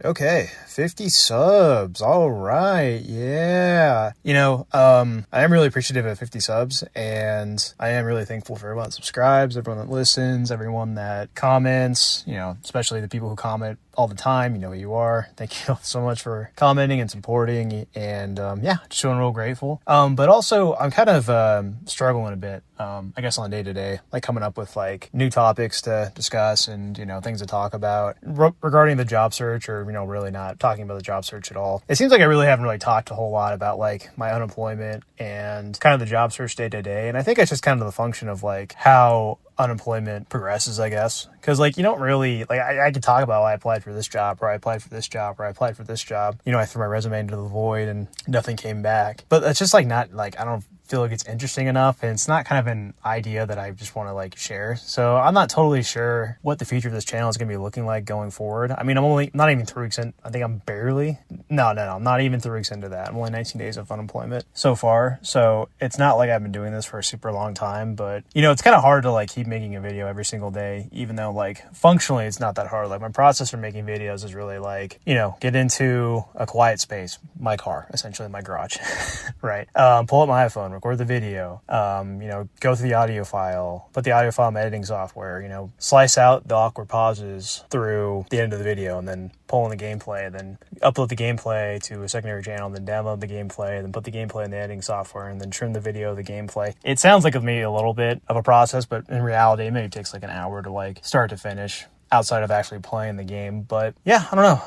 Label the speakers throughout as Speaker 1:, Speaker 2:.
Speaker 1: Okay, 50 subs. All right. Yeah. I am really appreciative of 50 subs, and I am really thankful for everyone that subscribes, everyone that listens, everyone that comments, especially the people who comment all the time. You know who you are. Thank you so much for commenting and supporting, and just feeling real grateful. But also I'm kind of struggling a bit, I guess on a day-to-day, like coming up with like new topics to discuss and, things to talk about regarding the job search, or, really not talking about the job search at all. It seems like I really haven't really talked a whole lot about like my unemployment and kind of the job search day to day. And I think it's just kind of the function of like how unemployment progresses, I guess. Because like you don't really like I could talk about, I applied for this job, or I applied for this job, or I applied for this job. I threw my resume into the void and nothing came back. But it's just like not like I don't feel like it's interesting enough, and it's not kind of an idea that I just want to like share. So I'm not totally sure what the future of this channel is going to be looking like going forward. I mean, I'm not even 3 weeks in. I think I'm I'm not even 3 weeks into that. I'm only 19 days of unemployment so far. So it's not like I've been doing this for a super long time, but it's kind of hard to like keep making a video every single day, even though like functionally it's not that hard. Like my process for making videos is really like, get into a quiet space, my car, essentially my garage, right? Pull up my iPhone, record the video, go through the audio file, put the audio file in editing software, slice out the awkward pauses through the end of the video, and then pull in the gameplay, and then upload the gameplay to a secondary channel, and then download the gameplay, and then put the gameplay in the editing software, and then trim the video of the gameplay. It sounds like maybe a little bit of a process, but in reality, it maybe takes like an hour to like start to finish, outside of actually playing the game. But yeah, I don't know.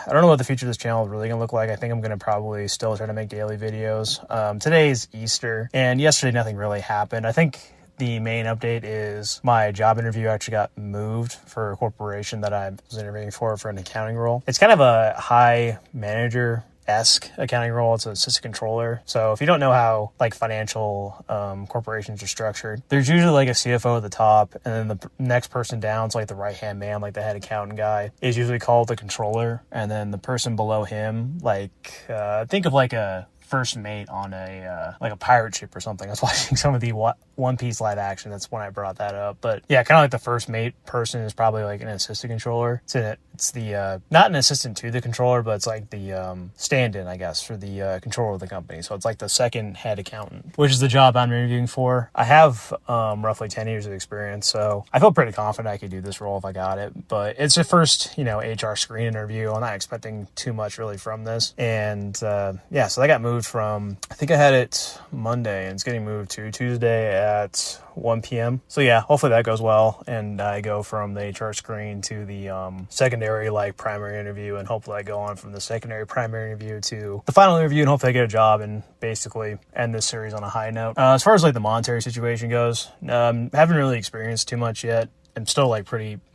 Speaker 1: I don't know what the future of this channel is really gonna look like. I think I'm gonna probably still try to make daily videos. Today is Easter, and yesterday nothing really happened. I think the main update is my job interview actually got moved for a corporation that I was interviewing for an accounting role. It's kind of a high manager-esque accounting role. It's an assistant controller. So if you don't know how like financial corporations are structured, there's usually like a CFO at the top, and then the next person down is like the right-hand man, like the head accountant guy, is usually called the controller. And then the person below him, think of like a first mate on a like a pirate ship or something. I was watching some of the One Piece live action. That's when I brought that up. But yeah, kind of like the first mate person is probably like an assistant controller. It's the not an assistant to the controller, but it's like the stand-in, I guess, for the controller of the company. So it's like the second head accountant, which is the job I'm interviewing for. I have roughly 10 years of experience, so I feel pretty confident I could do this role if I got it. But it's the first, HR screen interview. I'm not expecting too much really from this. And so that got moved from, I think I had it Monday, and it's getting moved to Tuesday at 1 p.m. So yeah, hopefully that goes well, and I go from the HR screen to the secondary primary interview, and hopefully I go on from the secondary primary interview to the final interview, and hopefully I get a job and basically end this series on a high note. As far as like the monetary situation goes, haven't really experienced too much yet. I'm still I'm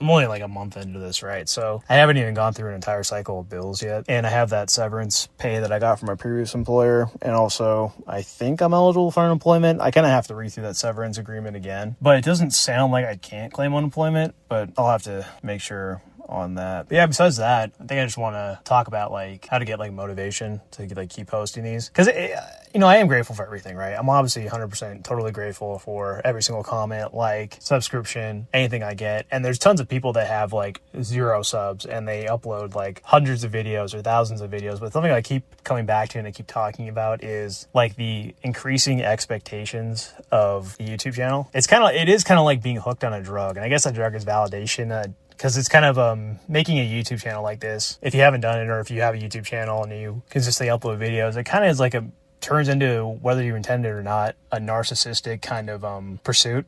Speaker 1: only like a month into this, right? So I haven't even gone through an entire cycle of bills yet. And I have that severance pay that I got from my previous employer. And also, I think I'm eligible for unemployment. I kind of have to read through that severance agreement again. But it doesn't sound like I can't claim unemployment, but I'll have to make sure on that. But yeah, besides that, I think I just want to talk about like how to get like motivation to like keep posting these, because I am grateful for everything, right? I'm obviously 100% totally grateful for every single comment, like, subscription, anything I get. And there's tons of people that have like 0 subs, and they upload like hundreds of videos or thousands of videos. But something I keep coming back to and I keep talking about is like the increasing expectations of the YouTube channel. It is kind of like being hooked on a drug, and I guess that drug is validation. Because it's kind of making a YouTube channel like this, if you haven't done it, or if you have a YouTube channel and you consistently upload videos, it kind of is like turns into, whether you intend it or not, a narcissistic kind of pursuit.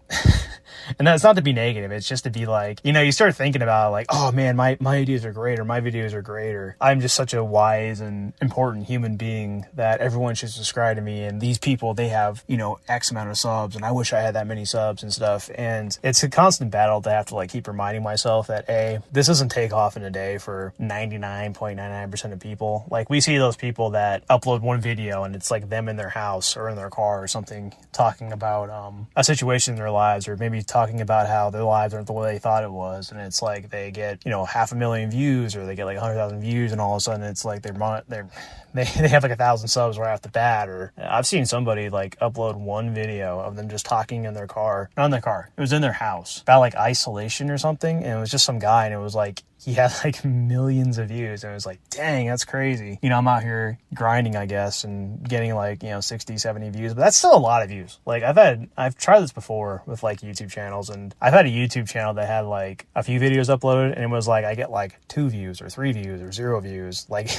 Speaker 1: And that's not to be negative. It's just to be like, you start thinking about like, oh man, my ideas are great, or my videos are great, or I'm just such a wise and important human being that everyone should subscribe to me. And these people, they have, X amount of subs, and I wish I had that many subs and stuff. And it's a constant battle to have to like keep reminding myself that this doesn't take off in a day for 99.99% of people. Like we see those people that upload one video and it's like them in their house or in their car or something, talking about a situation in their lives, or maybe talking about how their lives aren't the way they thought it was. And it's like they get 500,000 views, or they get like 100,000 views, and all of a sudden it's like they have like 1,000 subs right off the bat. Or I've seen somebody like upload one video of them just talking in their car, not in their car, it was in their house, about like isolation or something. And it was just some guy, and it was like he had like millions of views, and it was like, dang, that's crazy. You know, I'm out here grinding, I guess, and getting like, 60, 70 views, but that's still a lot of views. Like I've tried this before with like YouTube channels, and I've had a YouTube channel that had like a few videos uploaded, and it was like, I get like 2 views or 3 views or 0 views. Like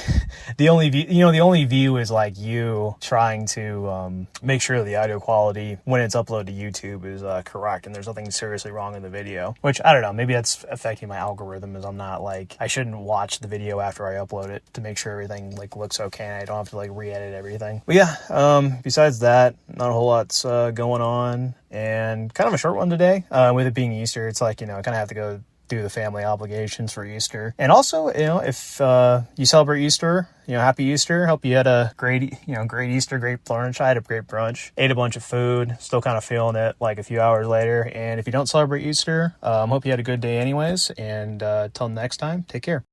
Speaker 1: the only view is like you trying to make sure the audio quality when it's uploaded to YouTube is correct, and there's nothing seriously wrong in the video, which I don't know, maybe that's affecting my algorithm, as I'm not like, I shouldn't watch the video after I upload it to make sure everything like looks okay and I don't have to like re-edit everything. But yeah, besides that, not a whole lot's going on, and kind of a short one today. With it being Easter, it's like, I kind of have to go do the family obligations for Easter. And also, if you celebrate Easter, happy Easter. Hope you had a great, great Easter, great brunch. I had a great brunch, ate a bunch of food, still kind of feeling it like a few hours later. And if you don't celebrate Easter, hope you had a good day anyways. And till next time, take care.